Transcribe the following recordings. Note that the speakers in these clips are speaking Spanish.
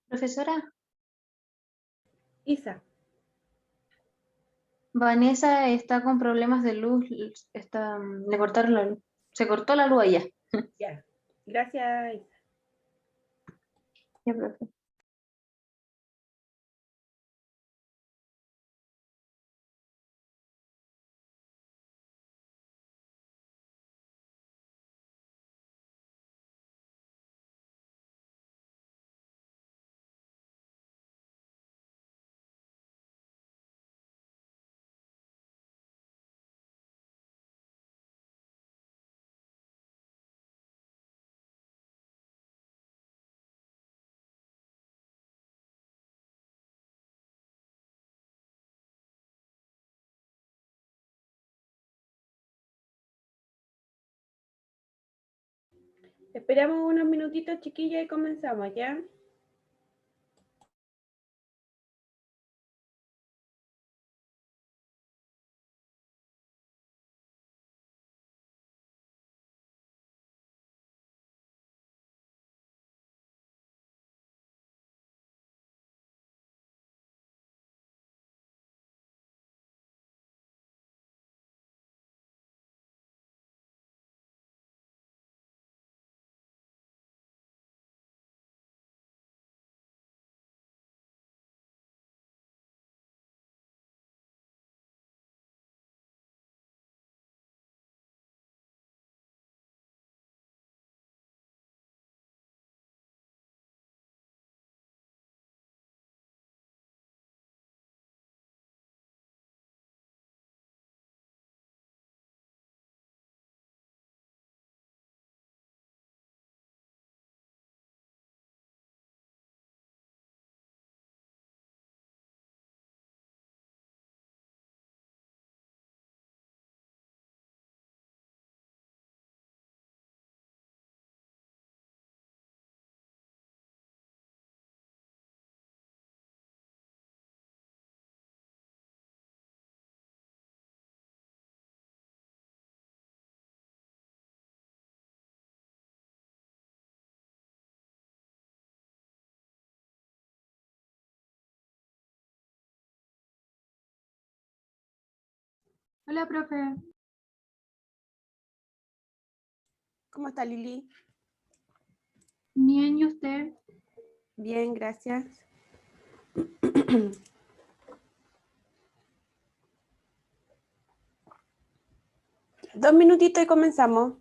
Profesora, Isa, Vanessa está con problemas de luz, le cortaron la luz. Se cortó la luz allá. ya. Gracias, Isa. Ya, profe. Esperamos unos minutitos, chiquillas, y comenzamos, ¿ya? Hola, profe. ¿Cómo está, Lili? Bien, ¿y usted? Bien, gracias. 2 minutitos y comenzamos.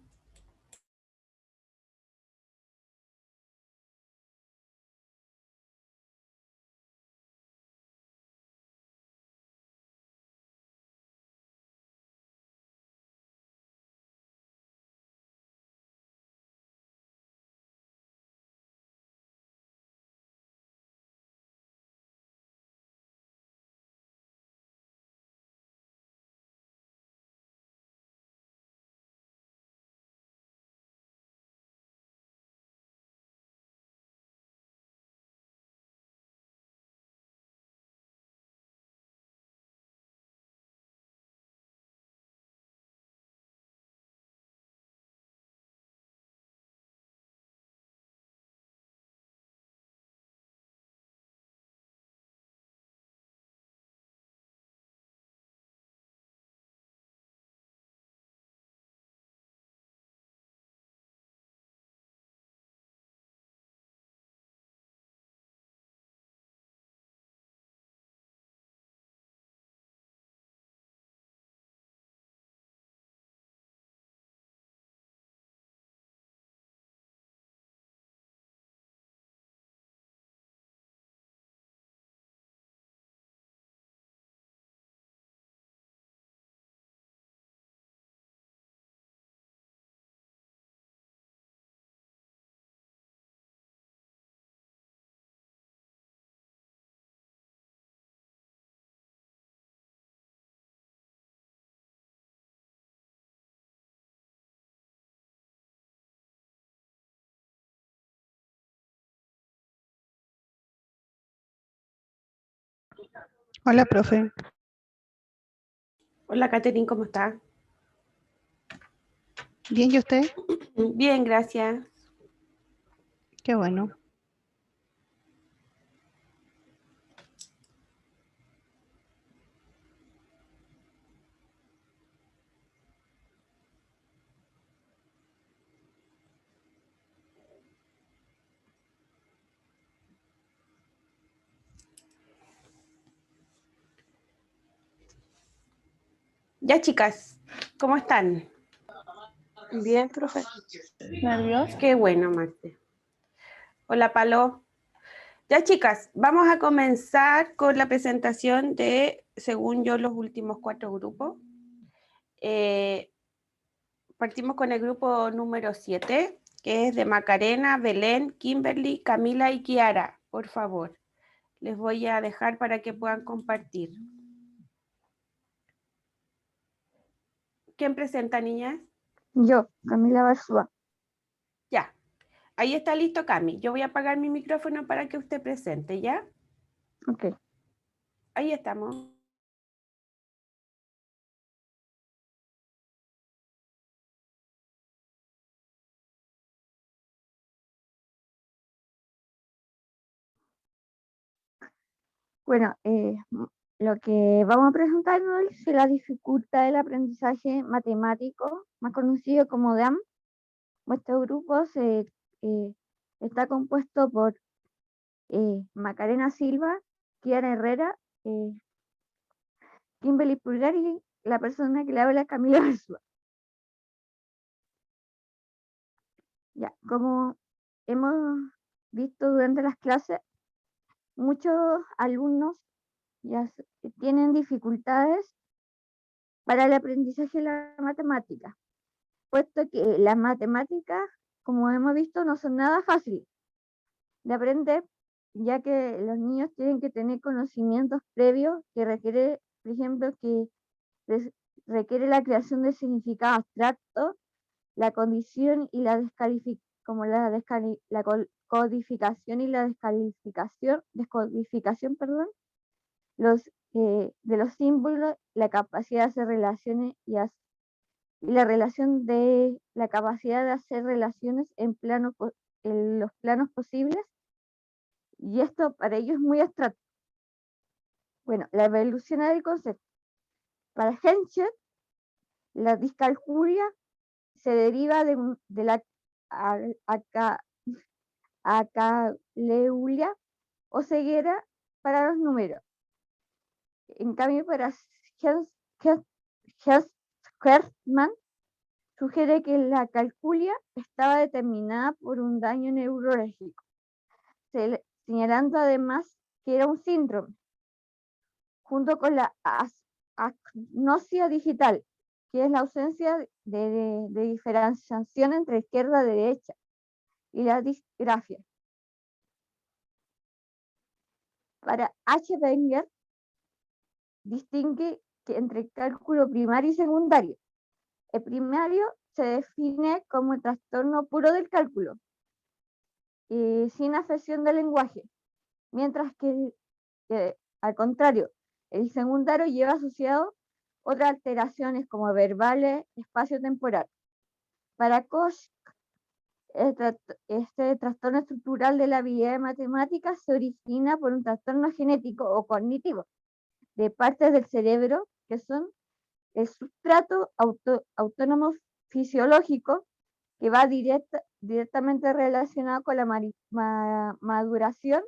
Hola, profe. Hola, Catherine, ¿cómo está? Bien, ¿y usted? Bien, gracias. Qué bueno. Ya, chicas, ¿cómo están? Bien, profe. ¿Nervios? Qué bueno, Marte. Hola, Palo. Ya, chicas, vamos a comenzar con la presentación de, según yo, los últimos 4 grupos. Partimos con el grupo número 7, que es de Macarena, Belén, Kimberly, Camila y Kiara. Por favor, les voy a dejar para que puedan compartir. ¿Quién presenta, niñas? Yo, Camila Barzúa. Ya. Ahí está listo, Cami. Yo voy a apagar mi micrófono para que usted presente, ¿ya? Ok. Ahí estamos. Bueno, lo que vamos a presentar hoy es la dificultad del aprendizaje matemático, más conocido como DAM. Nuestro grupo está compuesto por Macarena Silva, Kiara Herrera, Kimberly Pulgar y la persona que le habla, Camila Barzúa. Ya, como hemos visto durante las clases, muchos alumnos ya tienen dificultades para el aprendizaje de la matemática, puesto que las matemáticas, como hemos visto, no son nada fáciles de aprender, ya que los niños tienen que tener conocimientos previos que requiere, por ejemplo, requiere la creación de significados abstractos, la condición y la codificación y la descodificación, de los símbolos, la capacidad de hacer relaciones y la relación de la capacidad de hacer relaciones en los planos posibles, y esto para ellos es muy abstracto. Bueno, la evolución del concepto. Para Henscher, la discalculia se deriva de la acaleulia o ceguera para los números. En cambio, para Hertzmann sugiere que la calculia estaba determinada por un daño neurológico, señalando además que era un síndrome, junto con la agnosia digital, que es la ausencia de diferenciación entre izquierda y derecha, y la disgrafia. Para H. Wenger, distingue entre cálculo primario y secundario. El primario se define como el trastorno puro del cálculo, sin afección del lenguaje, mientras que al contrario, el secundario lleva asociado otras alteraciones como verbales, espacio-temporal. Para Koch, este trastorno estructural de la habilidad de matemáticas se origina por un trastorno genético o cognitivo de partes del cerebro que son el sustrato autónomo fisiológico, que va directamente relacionado con la maduración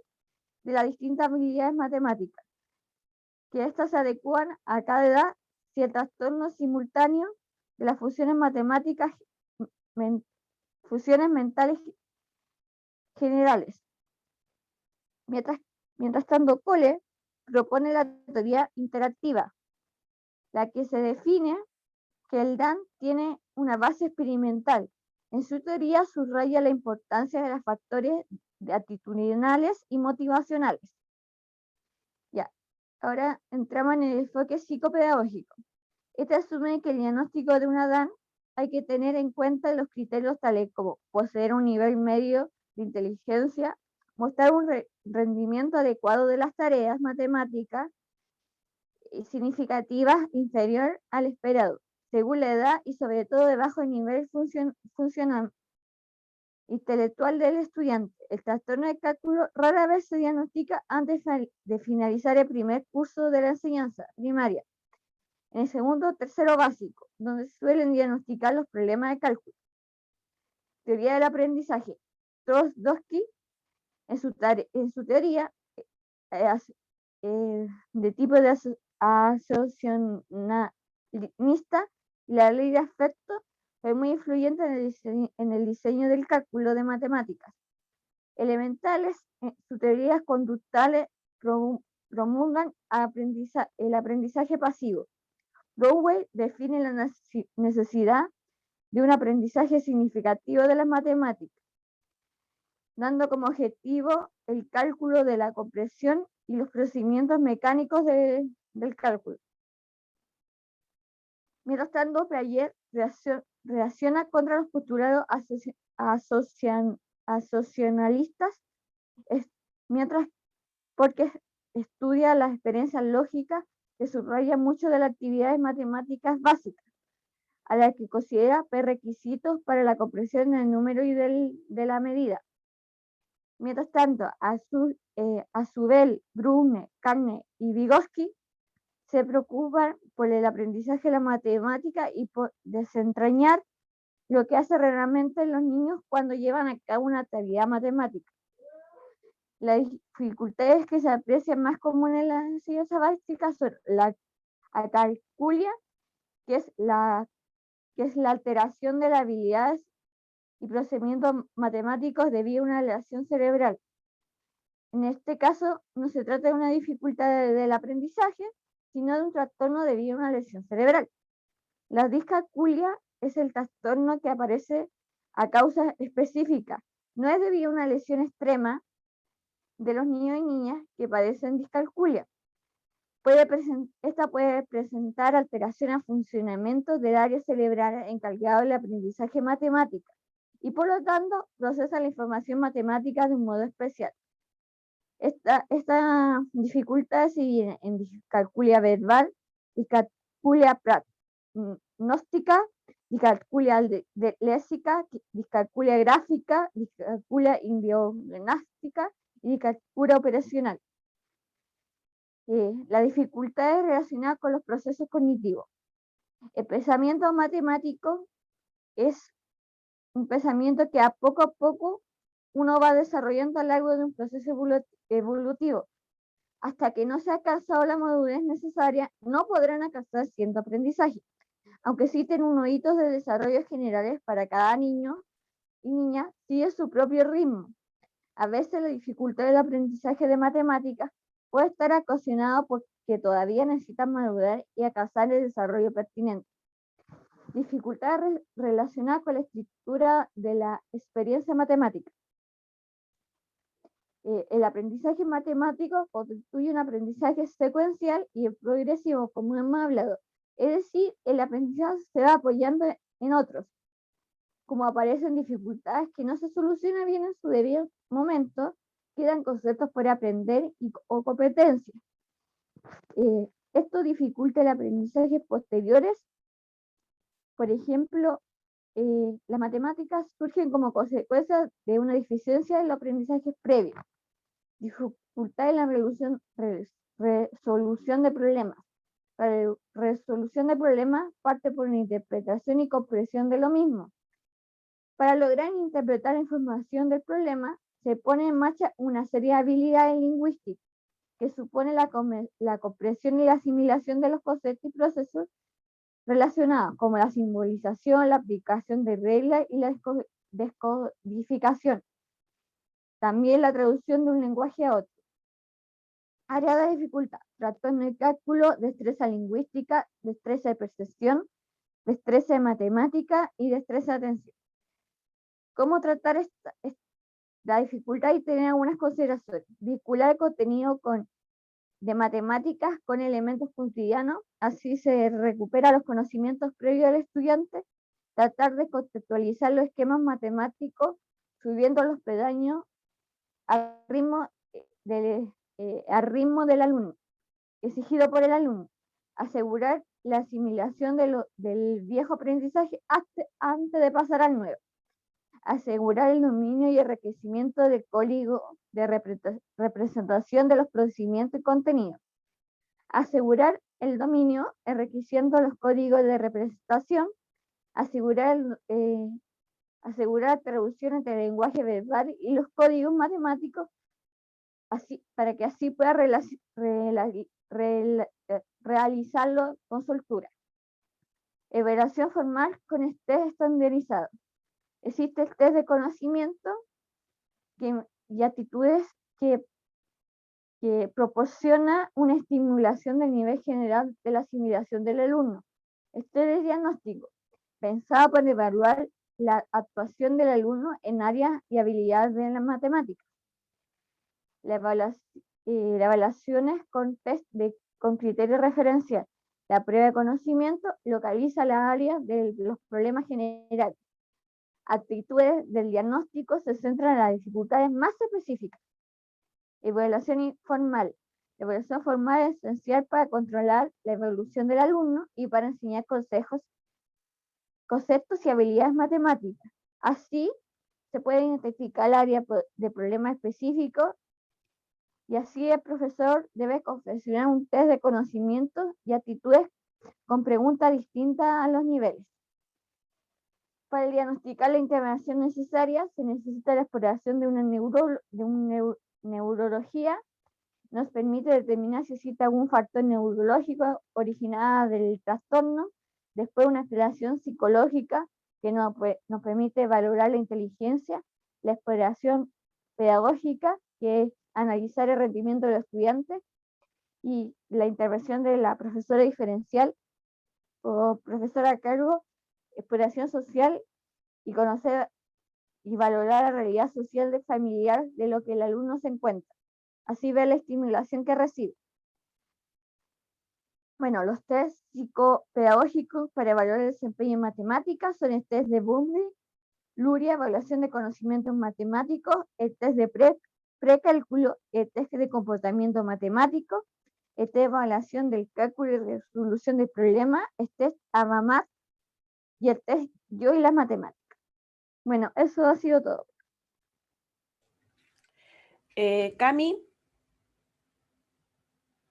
de las distintas habilidades matemáticas, que éstas se adecúan a cada edad si el trastorno simultáneo de las funciones matemáticas, funciones mentales generales. Mientras tanto, Cole propone la teoría interactiva, la que se define que el DAM tiene una base experimental. En su teoría subraya la importancia de los factores actitudinales y motivacionales. Ya, ahora entramos en el enfoque psicopedagógico. Este asume que el diagnóstico de una DAM hay que tener en cuenta los criterios tales como poseer un nivel medio de inteligencia, mostrar un rendimiento adecuado de las tareas matemáticas significativas inferior al esperado, según la edad y sobre todo de bajo nivel funcional intelectual del estudiante. El trastorno de cálculo rara vez se diagnostica antes de finalizar el primer curso de la enseñanza primaria, en el segundo o tercero básico, donde se suelen diagnosticar los problemas de cálculo. Teoría del aprendizaje. Trotsky, en su teoría de tipo de asociacionalidad, Nista y la ley de afecto fue muy influyente en el diseño del cálculo de matemáticas. Elementales, sus teorías conductuales promulgan el aprendizaje pasivo. Dewey define la necesidad de un aprendizaje significativo de las matemáticas, dando como objetivo el cálculo de la compresión y los procedimientos mecánicos del cálculo. Mientras tanto, Piaget reacciona contra los postulados asociacionalistas, porque estudia las experiencias lógicas que subrayan mucho de las actividades matemáticas básicas, a las que considera prerequisitos para la comprensión del número y de la medida. Mientras tanto, Azubel, Brune, Carne y Vygotsky se preocupan por el aprendizaje de la matemática y por desentrañar lo que hace realmente los niños cuando llevan a cabo una actividad matemática. Las dificultades que se aprecian más comunes en la enseñanza básica son la acalculia, que es la alteración de las habilidades y procedimientos matemáticos debido a una alteración cerebral. En este caso, no se trata de una dificultad del aprendizaje, sino de un trastorno debido a una lesión cerebral. La discalculia es el trastorno que aparece a causa específica. No es debido a una lesión extrema de los niños y niñas que padecen discalculia. Esta puede presentar alteraciones a funcionamiento del área cerebral encargado del aprendizaje matemático y por lo tanto procesa la información matemática de un modo especial. Esta dificultad se divide en discalculia verbal, discalculia gnóstica, discalculia léxica, discalculia gráfica, discalculia ideognática y discalculia operacional. La dificultad es relacionada con los procesos cognitivos. El pensamiento matemático es un pensamiento que a poco uno va desarrollando a lo largo de un proceso evolutivo. Hasta que no se ha alcanzado la madurez necesaria, no podrán alcanzar cierto aprendizaje, aunque sí tienen unos hitos de desarrollo generales para cada niño y niña, sigue su propio ritmo. A veces la dificultad del aprendizaje de matemáticas puede estar ocasionado porque todavía necesitan madurar y alcanzar el desarrollo pertinente. Dificultades relacionadas con la estructura de la experiencia matemática. El aprendizaje matemático constituye un aprendizaje secuencial y progresivo, como hemos hablado. Es decir, el aprendizaje se va apoyando en otros. Como aparecen dificultades que no se solucionan bien en su debido momento, quedan conceptos por aprender o competencias. Esto dificulta el aprendizaje posteriores. Por ejemplo, las matemáticas surgen como consecuencia de una deficiencia en los aprendizajes previos. Dificultad en la resolución de problemas. La resolución de problemas parte por una interpretación y comprensión de lo mismo. Para lograr interpretar la información del problema, se pone en marcha una serie de habilidades lingüísticas que supone la comprensión y la asimilación de los conceptos y procesos relacionados, como la simbolización, la aplicación de reglas y la descodificación. También la traducción de un lenguaje a otro. Área de dificultad: trastorno de cálculo, destreza lingüística, destreza de percepción, destreza de matemática y destreza de atención. ¿Cómo tratar la dificultad y tener algunas consideraciones? Vincular el contenido de matemáticas con elementos cotidianos, así se recupera los conocimientos previos del estudiante. Tratar de contextualizar los esquemas matemáticos subiendo los peldaños al ritmo del alumno, exigido por el alumno. Asegurar la asimilación del viejo aprendizaje antes de pasar al nuevo. Asegurar el dominio y enriquecimiento del código de representación de los procedimientos y contenidos. Asegurar el dominio enriqueciendo los códigos de representación. Asegurar traducción entre el lenguaje verbal y los códigos matemáticos, para que así pueda realizarlo con soltura. Evaluación formal con test estandarizado. Existe el test de conocimiento y actitudes que proporciona una estimulación del nivel general de la asimilación del alumno. Este es diagnóstico, pensado para evaluar la actuación del alumno en áreas y habilidades de la matemática. La evaluación es con test con criterio referencial. La prueba de conocimiento localiza las áreas de los problemas generales. Actitudes del diagnóstico se centran en las dificultades más específicas. Evaluación informal. La evaluación formal es esencial para controlar la evolución del alumno y para enseñar conceptos y habilidades matemáticas. Así, se puede identificar el área de problema específico y así el profesor debe confeccionar un test de conocimientos y actitudes con preguntas distintas a los niveles. Para diagnosticar la intervención necesaria, se necesita la exploración de una neurología. Nos permite determinar si existe algún factor neurológico originado del trastorno. Después, una exploración psicológica que nos permite valorar la inteligencia. La exploración pedagógica, que es analizar el rendimiento de los estudiantes. Y la intervención de la profesora diferencial o profesora a cargo. Exploración social y conocer y valorar la realidad social del familiar de lo que el alumno se encuentra. Así ver la estimulación que recibe. Bueno, los test psicopedagógicos para evaluar el desempeño en matemáticas son el test de Bundy, Luria, evaluación de conocimientos matemáticos, el test de precálculo, el test de comportamiento matemático, el test de evaluación del cálculo y resolución del problema, el test ABAMAT y el test Yo y las matemáticas. Bueno, eso ha sido todo. Cami,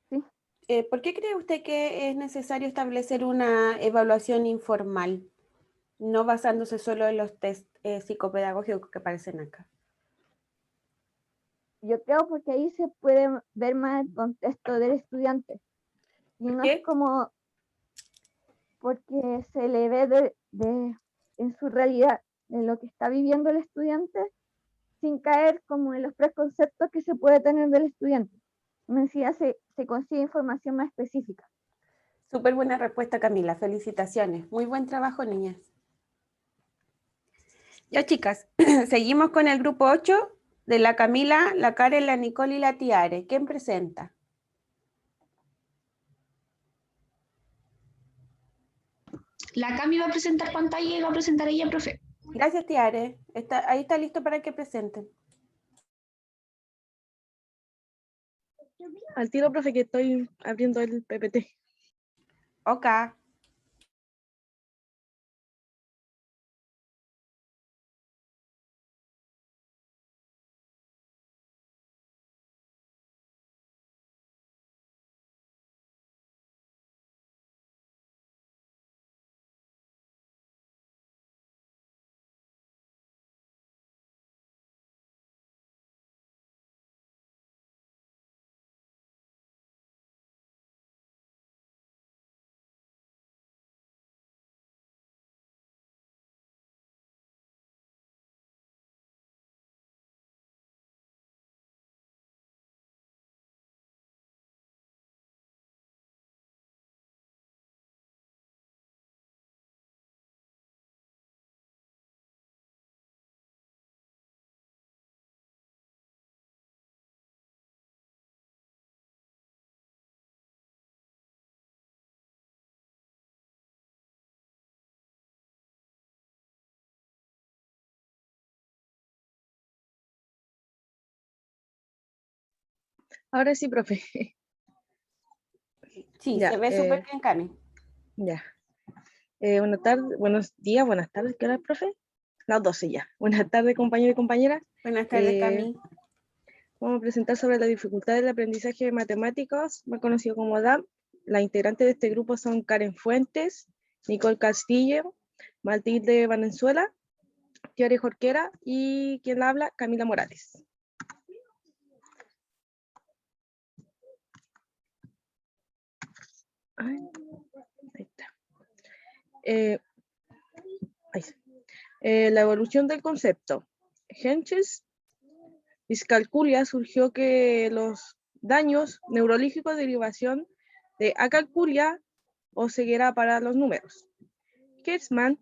Sí. ¿Por qué cree usted que es necesario establecer una evaluación informal, no basándose solo en los test psicopedagógicos que aparecen acá? Yo creo porque ahí se puede ver más el contexto del estudiante. Y no es como porque se le ve en su realidad, en lo que está viviendo el estudiante, sin caer como en los preconceptos que se puede tener del estudiante. Encima se consigue información más específica. Súper buena respuesta, Camila. Felicitaciones. Muy buen trabajo, niñas. Ya, chicas, seguimos con el grupo 8 de la Camila, la Karen, la Nicole y la Tiare. ¿Quién presenta? La Cami va a presentar pantalla y va a presentar ella, profe. Gracias, Tiare. Ahí está listo para que presenten. Al tiro, profe, que estoy abriendo el PPT. Ok. Ahora sí, profe. Sí, Ya, se ve súper bien, Cami. Ya. Buenas tardes, buenos días, buenas tardes. ¿Qué hora es, profe? Las 12 ya. Buenas tardes, compañeros y compañeras. Buenas tardes, Cami. Vamos a presentar sobre la dificultad del aprendizaje de matemáticos, más conocido como DAM. Las integrantes de este grupo son Karen Fuentes, Nicole Castillo, Matilde Valenzuela, Tiare Jorquera y quien la habla, Camila Morales. Ahí está. Eh, ahí sí. La evolución del concepto. Hensch's discalculia surgió que los daños neurológicos de derivación de acalculia o ceguera para los números. Kertzmann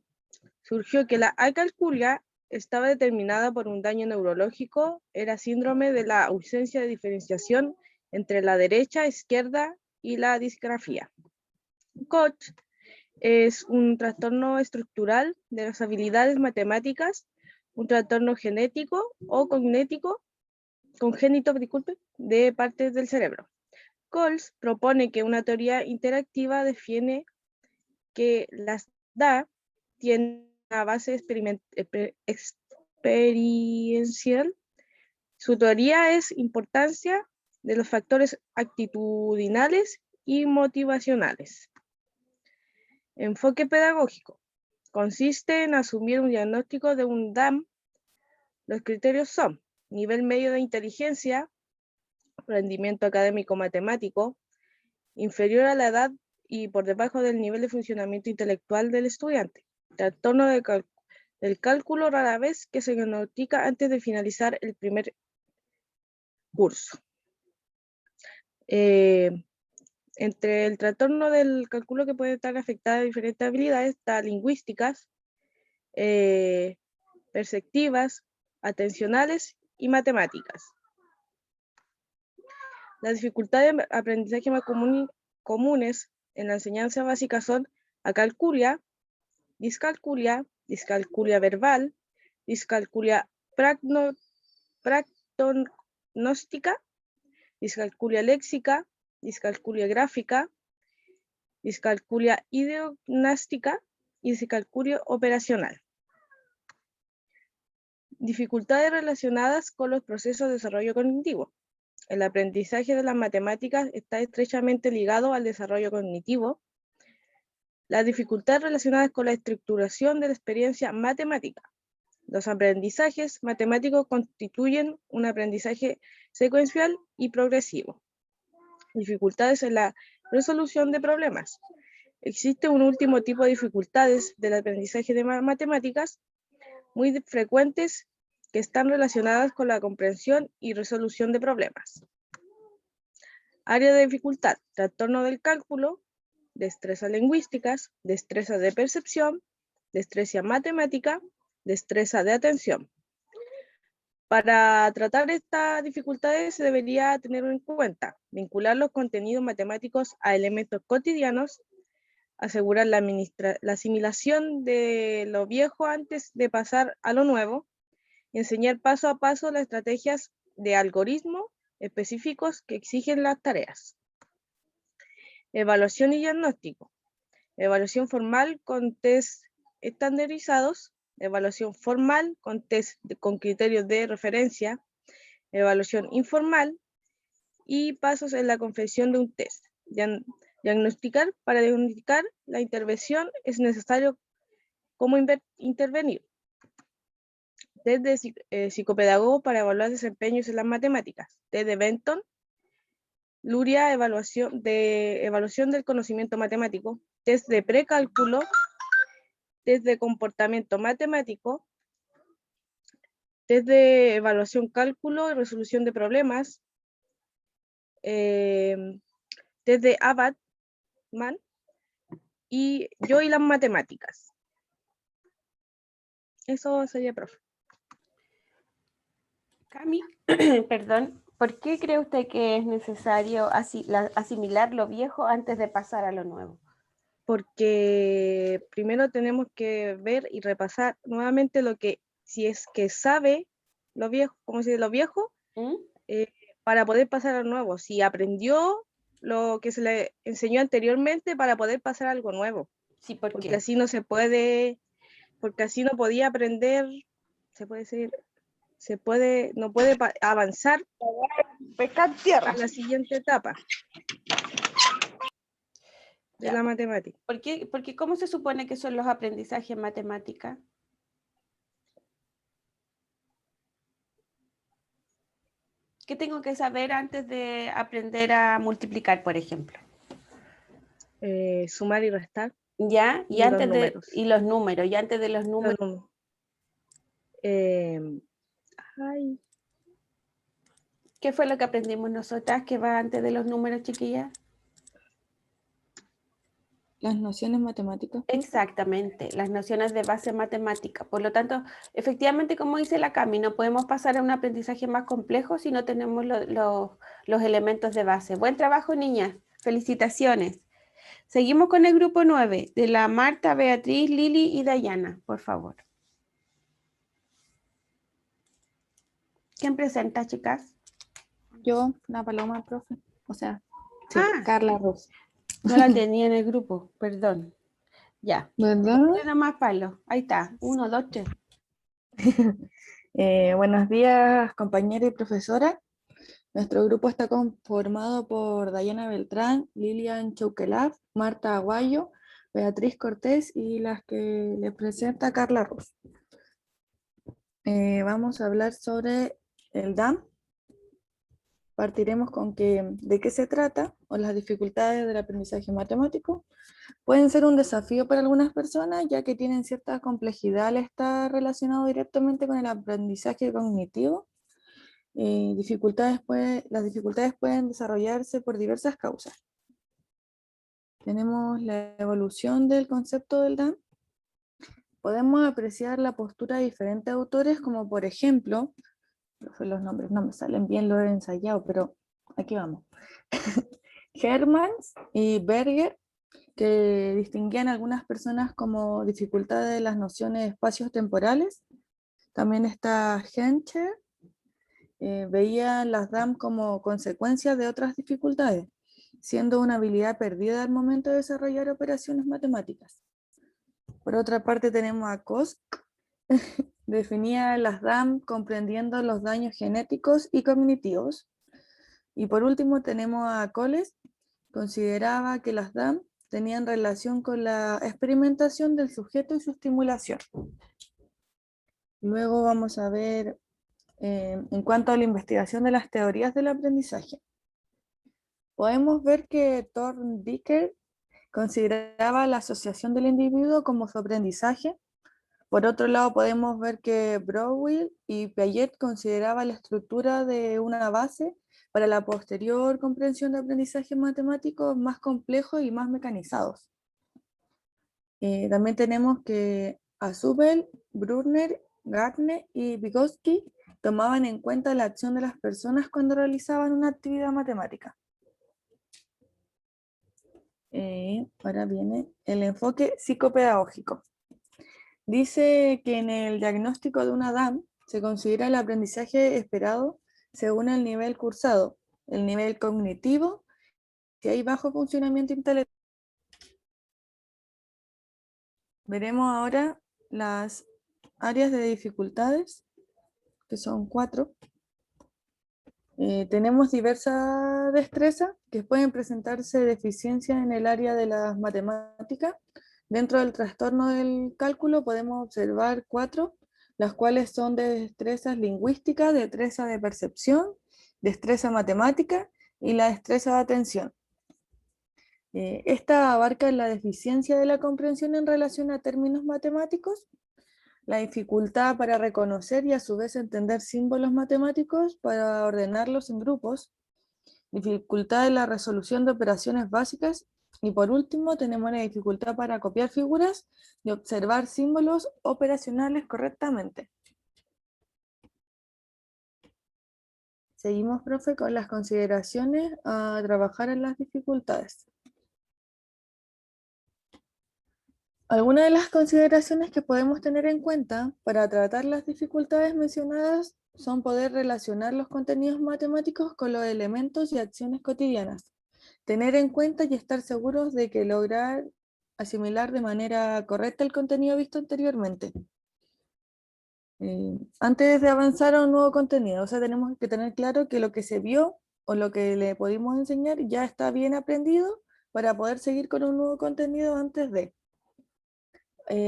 surgió que la acalculia estaba determinada por un daño neurológico, era síndrome de la ausencia de diferenciación entre la derecha, izquierda y la disgrafía. Koch es un trastorno estructural de las habilidades matemáticas, un trastorno genético o congénito, de partes del cerebro. Coles propone que una teoría interactiva define que las DA tienen una base experiencial. Su teoría es importancia de los factores actitudinales y motivacionales. Enfoque pedagógico. Consiste en asumir un diagnóstico de un DAM. Los criterios son nivel medio de inteligencia, rendimiento académico matemático, inferior a la edad y por debajo del nivel de funcionamiento intelectual del estudiante. Trastorno del cálculo rara vez que se diagnostica antes de finalizar el primer curso. Entre el trastorno del cálculo que puede estar afectada a diferentes habilidades, está lingüísticas, perceptivas, atencionales y matemáticas. Las dificultades de aprendizaje más comunes en la enseñanza básica son acalculia, discalculia verbal, discalculia practonóstica, discalculia léxica, discalculia gráfica, discalculia ideognástica y discalculia operacional. Dificultades relacionadas con los procesos de desarrollo cognitivo. El aprendizaje de las matemáticas está estrechamente ligado al desarrollo cognitivo. Las dificultades relacionadas con la estructuración de la experiencia matemática. Los aprendizajes matemáticos constituyen un aprendizaje secuencial y progresivo. Dificultades en la resolución de problemas. Existe un último tipo de dificultades del aprendizaje de matemáticas muy frecuentes que están relacionadas con la comprensión y resolución de problemas. Área de dificultad, trastorno del cálculo, destrezas lingüísticas, destreza de percepción, destreza matemática, destreza de atención. Para tratar estas dificultades se debería tener en cuenta vincular los contenidos matemáticos a elementos cotidianos, asegurar la asimilación de lo viejo antes de pasar a lo nuevo, y enseñar paso a paso las estrategias de algoritmo específicos que exigen las tareas. Evaluación y diagnóstico. Evaluación formal con test estandarizados, evaluación formal con test con criterios de referencia, evaluación informal y pasos en la confección de un test. Para diagnosticar la intervención es necesario cómo intervenir. Test de psicopedagogo para evaluar desempeños en las matemáticas. Test de Benton. Luria, evaluación del conocimiento matemático. Test de precálculo. Test de comportamiento matemático. Test de evaluación cálculo y resolución de problemas. Test de Abadman. Y yo y las matemáticas. Eso sería, profe. Cami, perdón, ¿por qué cree usted que es necesario asimilar lo viejo antes de pasar a lo nuevo? Porque primero tenemos que ver y repasar nuevamente lo que, si es que sabe lo viejo, como se dice, lo viejo, para poder pasar a lo nuevo. Si aprendió lo que se le enseñó anteriormente para poder pasar a algo nuevo. Sí, ¿por porque qué? así no se puede, porque así no podía aprender, se puede decir, no puede avanzar a la siguiente etapa de la matemática. Porque ¿cómo se supone que son los aprendizajes en matemática? ¿Qué tengo que saber antes de aprender a multiplicar, por ejemplo? Sumar y restar. ¿Ya? Y los números. Y los números, y antes de los números. Ay, ¿Qué fue lo que aprendimos nosotras que va antes de los números, chiquillas? Las nociones matemáticas. Exactamente, las nociones de base matemática. Por lo tanto, efectivamente, como dice la Cami, no podemos pasar a un aprendizaje más complejo si no tenemos los elementos de base. Buen trabajo, niñas. Felicitaciones. Seguimos con el grupo 9, de la Marta, Beatriz, Lili y Dayana, por favor. ¿Quién presenta, chicas? Yo, la Paloma, profe. O sea, sí, Ah. Carla Ruz. No la tenía en el grupo, perdón. Ya. ¿Verdad? Nada más, Palo. Ahí está. 1, 2, 3. Buenos días, compañera y profesora. Nuestro grupo está conformado por Dayana Beltrán, Lilian Chauquelaf, Marta Aguayo, Beatriz Cortés y las que les presenta Carla Ruz. Vamos a hablar sobre el DAM. Partiremos con de qué se trata o las dificultades del aprendizaje matemático. Pueden ser un desafío para algunas personas, ya que tienen cierta complejidad al estar relacionado directamente con el aprendizaje cognitivo. Las dificultades pueden desarrollarse por diversas causas. Tenemos la evolución del concepto del DAM. Podemos apreciar la postura de diferentes autores, como por ejemplo, los nombres no me salen bien, lo he ensayado, pero aquí vamos. Hermans y Berger, que distinguían a algunas personas como dificultad de las nociones de espacios temporales. También está Hencher, veía las DAM como consecuencia de otras dificultades, siendo una habilidad perdida al momento de desarrollar operaciones matemáticas. Por otra parte tenemos a Kosk, definía las DAM comprendiendo los daños genéticos y cognitivos. Y por último tenemos a Coles, consideraba que las DAM tenían relación con la experimentación del sujeto y su estimulación. Luego vamos a ver en cuanto a la investigación de las teorías del aprendizaje. Podemos ver que Thorndike consideraba la asociación del individuo como su aprendizaje. Por otro lado, podemos ver que Brownell y Piaget consideraban la estructura de una base para la posterior comprensión de aprendizajes matemáticos más complejos y más mecanizados. También tenemos que Azubel, Brunner, Gardner y Vygotsky tomaban en cuenta la acción de las personas cuando realizaban una actividad matemática. Ahora viene el enfoque psicopedagógico. Dice que en el diagnóstico de una DAM se considera el aprendizaje esperado según el nivel cursado, el nivel cognitivo, si hay bajo funcionamiento intelectual. Veremos ahora las áreas de dificultades, que son 4. Tenemos diversas destrezas que pueden presentarse deficiencias en el área de las matemáticas. Dentro del trastorno del cálculo podemos observar 4, las cuales son destrezas lingüísticas, destreza de percepción, destreza matemática y la destreza de atención. Esta abarca la deficiencia de la comprensión en relación a términos matemáticos, la dificultad para reconocer y a su vez entender símbolos matemáticos para ordenarlos en grupos, dificultad en la resolución de operaciones básicas y por último tenemos la dificultad para copiar figuras y observar símbolos operacionales correctamente. Seguimos, profe, con las consideraciones a trabajar en las dificultades. Algunas de las consideraciones que podemos tener en cuenta para tratar las dificultades mencionadas son poder relacionar los contenidos matemáticos con los elementos y acciones cotidianas, tener en cuenta y estar seguros de que lograr asimilar de manera correcta el contenido visto anteriormente. Antes de avanzar a un nuevo contenido, o sea, tenemos que tener claro que lo que se vio o lo que le pudimos enseñar ya está bien aprendido para poder seguir con un nuevo contenido antes de.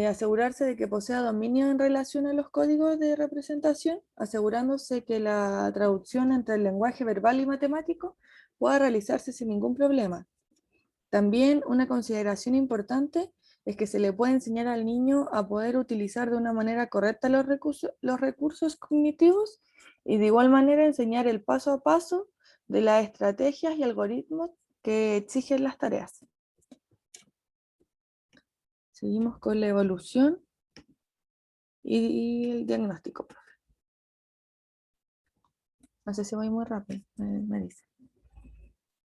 Asegurarse de que posea dominio en relación a los códigos de representación, asegurándose que la traducción entre el lenguaje verbal y matemático pueda realizarse sin ningún problema. También una consideración importante es que se le puede enseñar al niño a poder utilizar de una manera correcta los recursos cognitivos y de igual manera enseñar el paso a paso de las estrategias y algoritmos que exigen las tareas. Seguimos con la evolución y el diagnóstico, profe. No sé si voy muy rápido, me dice.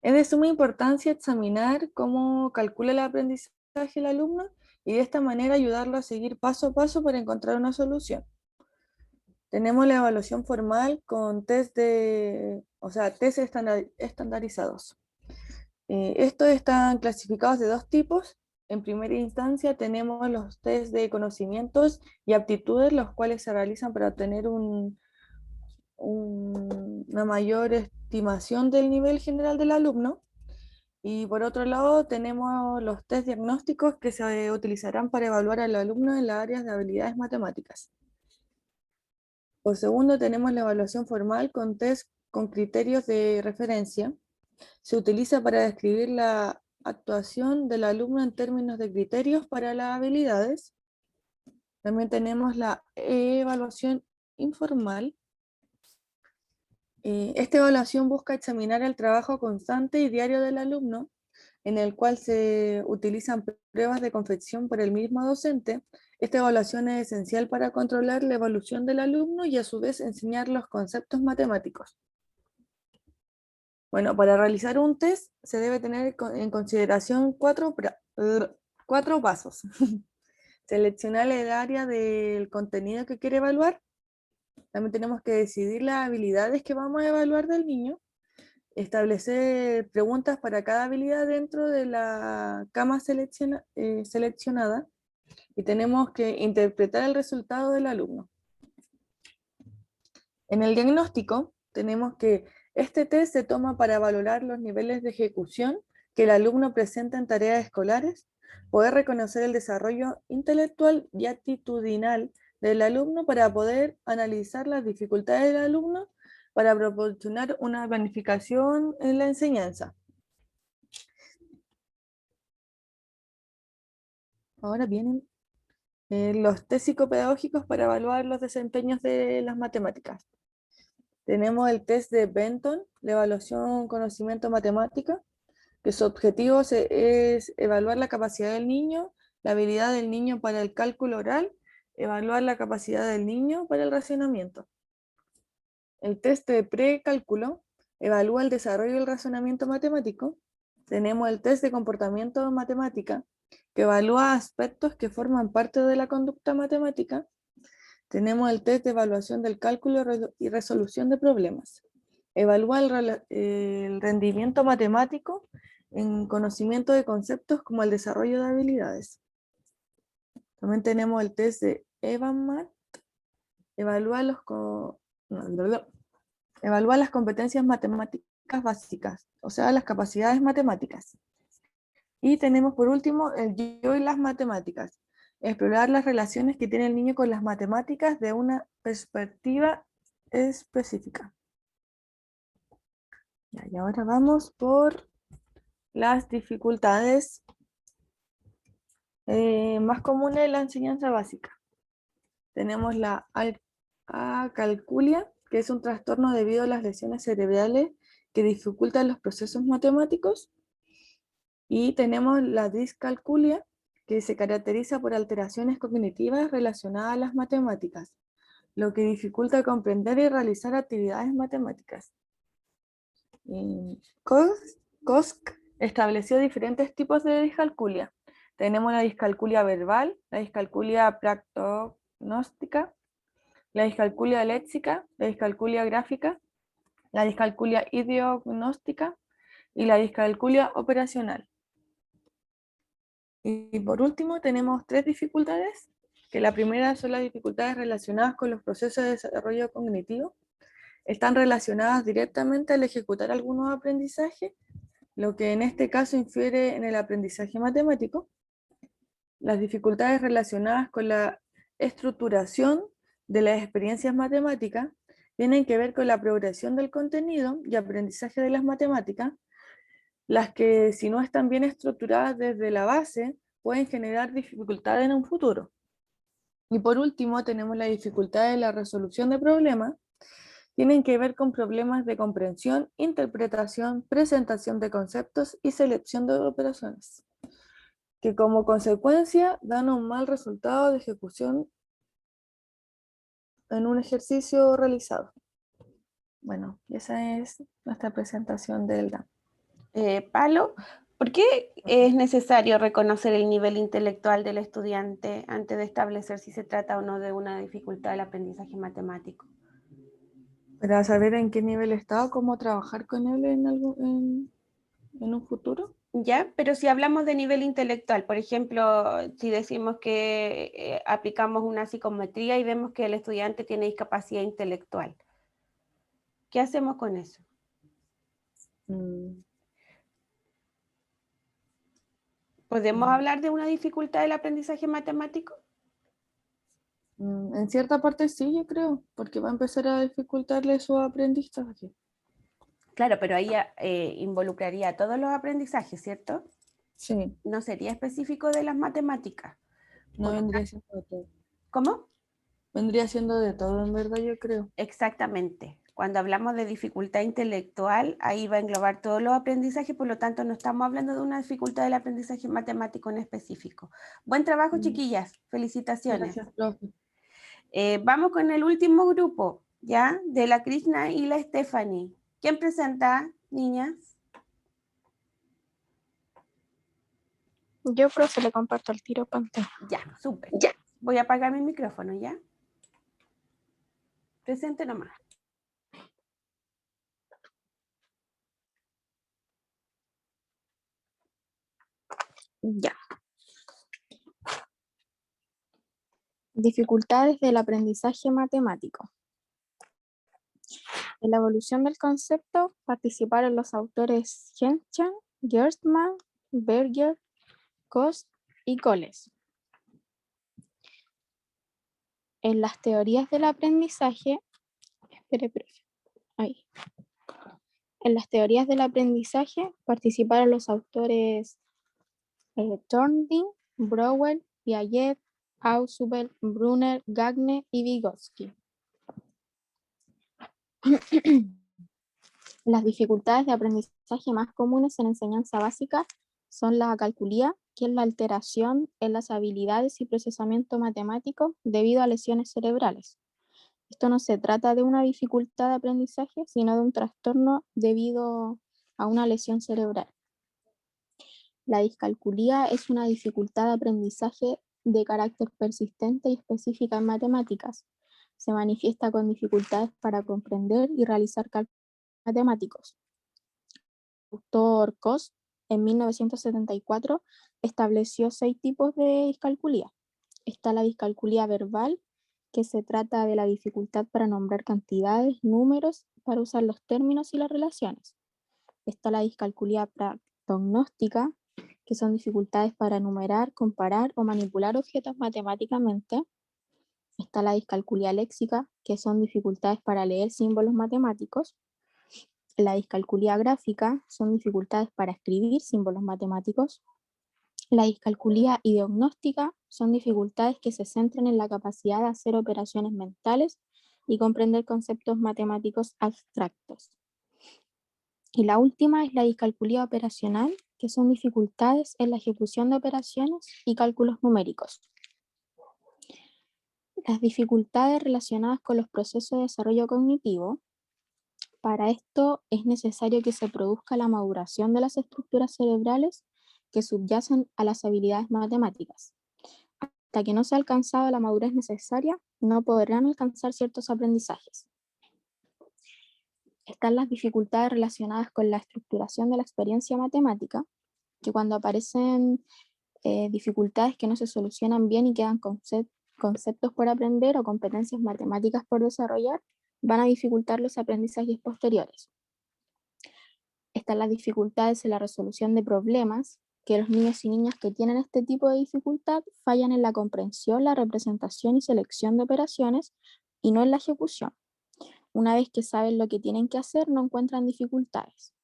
Es de suma importancia examinar cómo calcula el aprendizaje el alumno y de esta manera ayudarlo a seguir paso a paso para encontrar una solución. Tenemos la evaluación formal con test estandarizados. Estos están clasificados de dos tipos. En primera instancia tenemos los test de conocimientos y aptitudes, los cuales se realizan para obtener una mayor estimación del nivel general del alumno. Y por otro lado tenemos los test diagnósticos que se utilizarán para evaluar al alumno en las áreas de habilidades matemáticas. Por segundo tenemos la evaluación formal con test con criterios de referencia. Se utiliza para describir la actuación del alumno en términos de criterios para las habilidades. También tenemos la evaluación informal. Esta evaluación busca examinar el trabajo constante y diario del alumno, en el cual se utilizan pruebas de confección por el mismo docente. Esta evaluación es esencial para controlar la evolución del alumno y a su vez enseñar los conceptos matemáticos. Bueno, para realizar un test se debe tener en consideración cuatro pasos. Seleccionar el área del contenido que quiere evaluar. También tenemos que decidir las habilidades que vamos a evaluar del niño. Establecer preguntas para cada habilidad dentro de la cama seleccionada. Y tenemos que interpretar el resultado del alumno. En el diagnóstico tenemos que este test se toma para valorar los niveles de ejecución que el alumno presenta en tareas escolares, poder reconocer el desarrollo intelectual y actitudinal del alumno para poder analizar las dificultades del alumno para proporcionar una planificación en la enseñanza. Ahora vienen los test psicopedagógicos para evaluar los desempeños de las matemáticas. Tenemos el test de Benton, la evaluación conocimiento matemática, que su objetivo es evaluar la capacidad del niño, la habilidad del niño para el cálculo oral, evaluar la capacidad del niño para el razonamiento. El test de precálculo evalúa el desarrollo del razonamiento matemático. Tenemos el test de comportamiento matemática, que evalúa aspectos que forman parte de la conducta matemática. Tenemos el test de evaluación del cálculo y resolución de problemas. Evalúa el rendimiento matemático en conocimiento de conceptos como el desarrollo de habilidades. También tenemos el test de Evamat. Evalúa las competencias matemáticas básicas, o sea, las capacidades matemáticas. Y tenemos por último el yo y las matemáticas. Explorar las relaciones que tiene el niño con las matemáticas de una perspectiva específica. Y ahora vamos por las dificultades más comunes de la enseñanza básica. Tenemos la acalculia, que es un trastorno debido a las lesiones cerebrales que dificultan los procesos matemáticos. Y tenemos la discalculia, que se caracteriza por alteraciones cognitivas relacionadas a las matemáticas, lo que dificulta comprender y realizar actividades matemáticas. Kosk estableció diferentes tipos de discalculia. Tenemos la discalculia verbal, la discalculia pragnostica, la discalculia léxica, la discalculia gráfica, la discalculia ideognóstica y la discalculia operacional. Y por último tenemos tres dificultades, que la primera son las dificultades relacionadas con los procesos de desarrollo cognitivo. Están relacionadas directamente al ejecutar algunos aprendizajes, lo que en este caso infiere en el aprendizaje matemático. Las dificultades relacionadas con la estructuración de las experiencias matemáticas tienen que ver con la progresión del contenido y aprendizaje de las matemáticas, las que si no están bien estructuradas desde la base pueden generar dificultades en un futuro. Y por último, tenemos la dificultad de la resolución de problemas. Tienen que ver con problemas de comprensión, interpretación, presentación de conceptos y selección de operaciones, que como consecuencia dan un mal resultado de ejecución en un ejercicio realizado. Bueno, esa es nuestra presentación del DAM. Palo, ¿por qué es necesario reconocer el nivel intelectual del estudiante antes de establecer si se trata o no de una dificultad del aprendizaje matemático? Para saber en qué nivel está o cómo trabajar con él en un futuro. ¿Ya? Pero si hablamos de nivel intelectual, por ejemplo, si decimos que aplicamos una psicometría y vemos que el estudiante tiene discapacidad intelectual, ¿qué hacemos con eso? ¿Podemos hablar de una dificultad del aprendizaje matemático? En cierta parte sí, yo creo, porque va a empezar a dificultarle su aprendizaje. Claro, pero ahí involucraría todos los aprendizajes, ¿cierto? Sí, No sería específico de las matemáticas. no vendría siendo de todo. ¿Cómo? Vendría siendo de todo, en verdad, yo creo. Exactamente. Cuando hablamos de dificultad intelectual, ahí va a englobar todos los aprendizajes, por lo tanto no estamos hablando de una dificultad del aprendizaje matemático en específico. Buen trabajo, chiquillas. Felicitaciones. Gracias, profe. Vamos con el último grupo, ¿ya? De la Krishna y la Stephanie. ¿Quién presenta, niñas? Yo, profe, le comparto el tiro pantalla. Ya, súper. Ya. Voy a apagar mi micrófono, ¿ya? Presente nomás. Ya. Dificultades del aprendizaje matemático. En la evolución del concepto participaron los autores Henschel, Gerstmann, Berger, Cost y Coles. En las teorías del aprendizaje, En las teorías del aprendizaje participaron los autores Thorndike, Brouwer, Piaget, Ausubel, Brunner, Gagne y Vygotsky. Las dificultades de aprendizaje más comunes en enseñanza básica son la acalculía, que es la alteración en las habilidades y procesamiento matemático debido a lesiones cerebrales. Esto no se trata de una dificultad de aprendizaje, sino de un trastorno debido a una lesión cerebral. La discalculía es una dificultad de aprendizaje de carácter persistente y específica en matemáticas. Se manifiesta con dificultades para comprender y realizar cálculos matemáticos. El autor Cost, en 1974, estableció 6 tipos de discalculía. Está la discalculía verbal, que se trata de la dificultad para nombrar cantidades, números, para usar los términos y las relaciones. Está la discalculía pragnostica, que son dificultades para enumerar, comparar o manipular objetos matemáticamente. Está la discalculía léxica, que son dificultades para leer símbolos matemáticos. La discalculía gráfica son dificultades para escribir símbolos matemáticos. La discalculía ideognóstica son dificultades que se centran en la capacidad de hacer operaciones mentales y comprender conceptos matemáticos abstractos. Y la última es la discalculía operacional, que son dificultades en la ejecución de operaciones y cálculos numéricos. Las dificultades relacionadas con los procesos de desarrollo cognitivo. Para esto es necesario que se produzca la maduración de las estructuras cerebrales que subyacen a las habilidades matemáticas. Hasta que no se ha alcanzado la madurez necesaria, no podrán alcanzar ciertos aprendizajes. Están las dificultades relacionadas con la estructuración de la experiencia matemática, que cuando aparecen dificultades que no se solucionan bien y quedan conceptos por aprender o competencias matemáticas por desarrollar, van a dificultar los aprendizajes posteriores. Están las dificultades en la resolución de problemas, que los niños y niñas que tienen este tipo de dificultad fallan en la comprensión, la representación y selección de operaciones y no en la ejecución. Una vez que saben lo que tienen que hacer, no encuentran dificultades.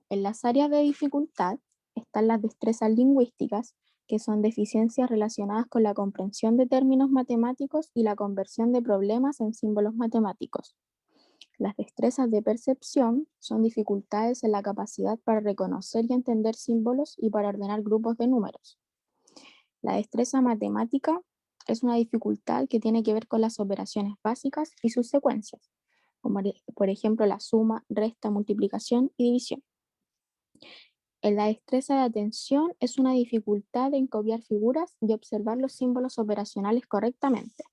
En las áreas de dificultad están las destrezas lingüísticas, que son deficiencias relacionadas con la comprensión de términos matemáticos y la conversión de problemas en símbolos matemáticos. Las destrezas de percepción son dificultades en la capacidad para reconocer y entender símbolos y para ordenar grupos de números. La destreza matemática es una dificultad que tiene que ver con las operaciones básicas y sus secuencias, como por ejemplo la suma, resta, multiplicación y división. La destreza de atención es una dificultad en copiar figuras y observar los símbolos operacionales correctamente.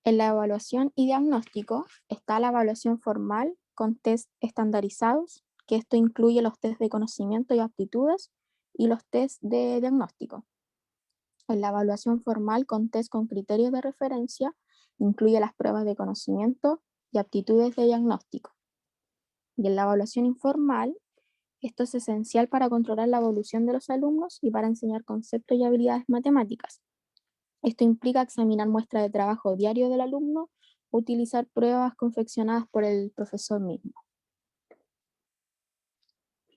En la evaluación y diagnóstico está la evaluación formal con test estandarizados, que esto incluye los test de conocimiento y aptitudes y los test de diagnóstico. En la evaluación formal con test con criterios de referencia, incluye las pruebas de conocimiento y aptitudes de diagnóstico. Y en la evaluación informal, esto es esencial para controlar la evolución de los alumnos y para enseñar conceptos y habilidades matemáticas. Esto implica examinar muestras de trabajo diario del alumno o utilizar pruebas confeccionadas por el profesor mismo.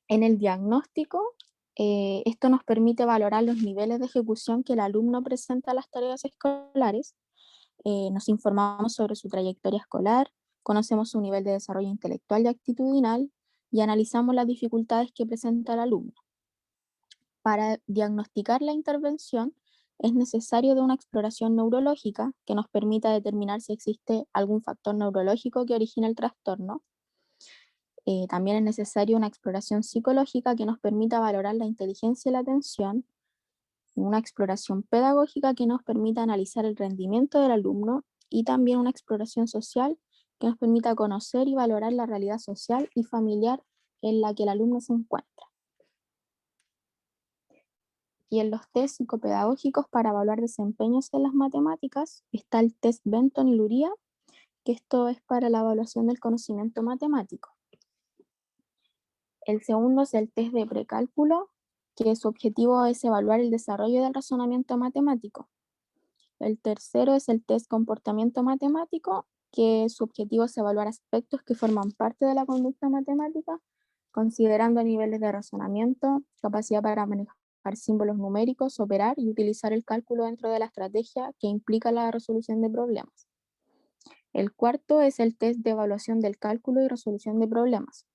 En el diagnóstico, esto nos permite valorar los niveles de ejecución que el alumno presenta a las tareas escolares. Nos informamos sobre su trayectoria escolar, conocemos su nivel de desarrollo intelectual y actitudinal y analizamos las dificultades que presenta el alumno. Para diagnosticar la intervención es necesario de una exploración neurológica que nos permita determinar si existe algún factor neurológico que origina el trastorno. También es necesario una exploración psicológica que nos permita valorar la inteligencia y la atención, una exploración pedagógica que nos permita analizar el rendimiento del alumno y también una exploración social que nos permita conocer y valorar la realidad social y familiar en la que el alumno se encuentra. Y en los test psicopedagógicos para evaluar desempeños en las matemáticas está el test Benton y Luria, que esto es para la evaluación del conocimiento matemático. El segundo es el test de precálculo, que su objetivo es evaluar el desarrollo del razonamiento matemático. El tercero es el test comportamiento matemático, que su objetivo es evaluar aspectos que forman parte de la conducta matemática, considerando niveles de razonamiento, capacidad para manejar símbolos numéricos, operar y utilizar el cálculo dentro de la estrategia que implica la resolución de problemas. El cuarto es el test de evaluación del cálculo y resolución de problemas.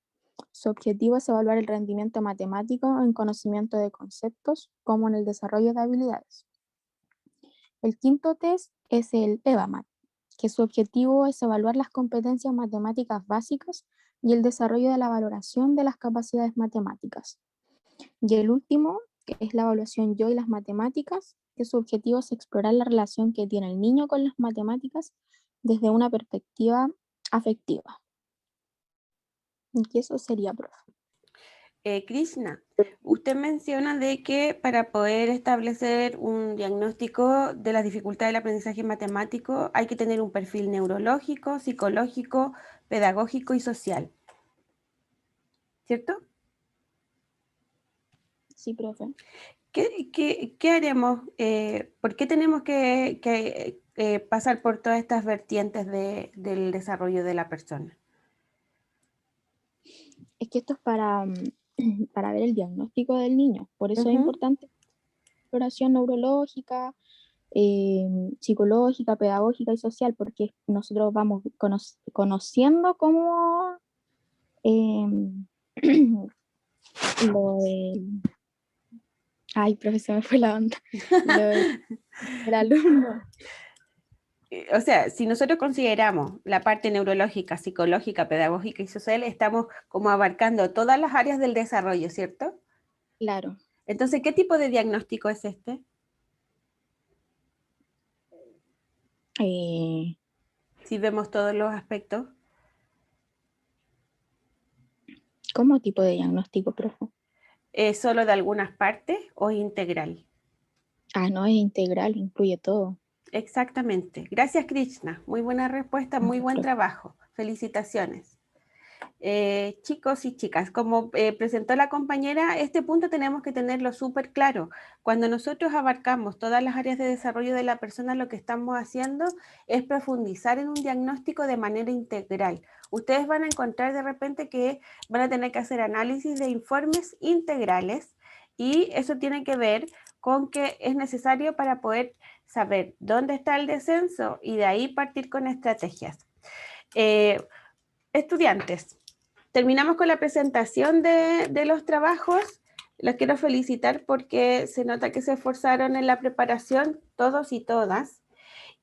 Su objetivo es evaluar el rendimiento matemático en conocimiento de conceptos, como en el desarrollo de habilidades. El quinto test es el EVAMAT, que su objetivo es evaluar las competencias matemáticas básicas y el desarrollo de la valoración de las capacidades matemáticas. Y el último, que es la evaluación Yo y las matemáticas, que su objetivo es explorar la relación que tiene el niño con las matemáticas desde una perspectiva afectiva. Y eso sería, profe. Krishna, usted menciona de que para poder establecer un diagnóstico de las dificultades del aprendizaje matemático hay que tener un perfil neurológico, psicológico, pedagógico y social. ¿Cierto? Sí, profe. ¿Qué haremos? ¿Por qué tenemos que pasar por todas estas vertientes del desarrollo de la persona? Es que esto es para ver el diagnóstico del niño. Por eso es importante la exploración neurológica, psicológica, pedagógica y social, porque nosotros vamos conociendo cómo lo de... Ay, profesor, me fue la onda. Lo del alumno. O sea, si nosotros consideramos la parte neurológica, psicológica, pedagógica y social, estamos como abarcando todas las áreas del desarrollo, ¿cierto? Claro. Entonces, ¿qué tipo de diagnóstico es este? Si vemos todos los aspectos. ¿Cómo tipo de diagnóstico, profe? ¿Es solo de algunas partes o integral? Ah, no, es integral, incluye todo. Exactamente. Gracias, Krishna. Muy buena respuesta, muy buen trabajo. Felicitaciones. Chicos y chicas, como presentó la compañera, este punto tenemos que tenerlo súper claro. Cuando nosotros abarcamos todas las áreas de desarrollo de la persona, lo que estamos haciendo es profundizar en un diagnóstico de manera integral. Ustedes van a encontrar de repente que van a tener que hacer análisis de informes integrales y eso tiene que ver con que es necesario para poder saber dónde está el descenso y de ahí partir con estrategias. Estudiantes, terminamos con la presentación de los trabajos. Los quiero felicitar porque se nota que se esforzaron en la preparación todos y todas.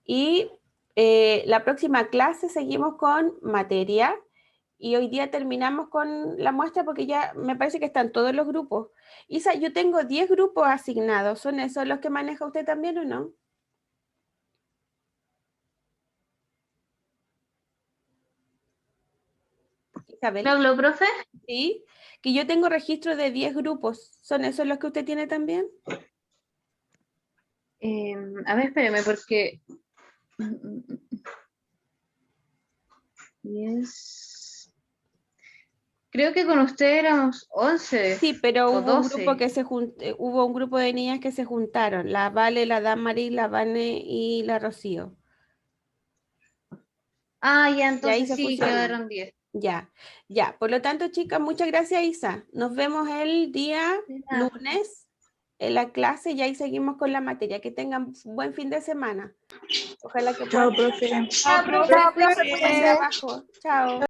Y la próxima clase seguimos con materia y hoy día terminamos con la muestra porque ya me parece que están todos los grupos. Isa, yo tengo 10 grupos asignados. ¿Son esos los que maneja usted también o no? Isabel. ¿Lo, profe? Sí, que yo tengo registro de 10 grupos. ¿Son esos los que usted tiene también? A ver, espéreme, porque... Yes. Creo que con usted éramos 11. Sí, pero o hubo un 12. grupo que hubo un grupo de niñas que se juntaron, la Vale, la Damaris, la Vane y la Rocío. Ah, ya, Y ahí entonces se sí, fusionan. quedaron 10. Ya. Por lo tanto, chicas, muchas gracias, Isa. Nos vemos el día lunes en la clase y ahí seguimos con la materia. Que tengan buen fin de semana. Ojalá que Chao, puedan. profe. Chao, profe. Chao, Cuídense profe. por el trabajo. Chao.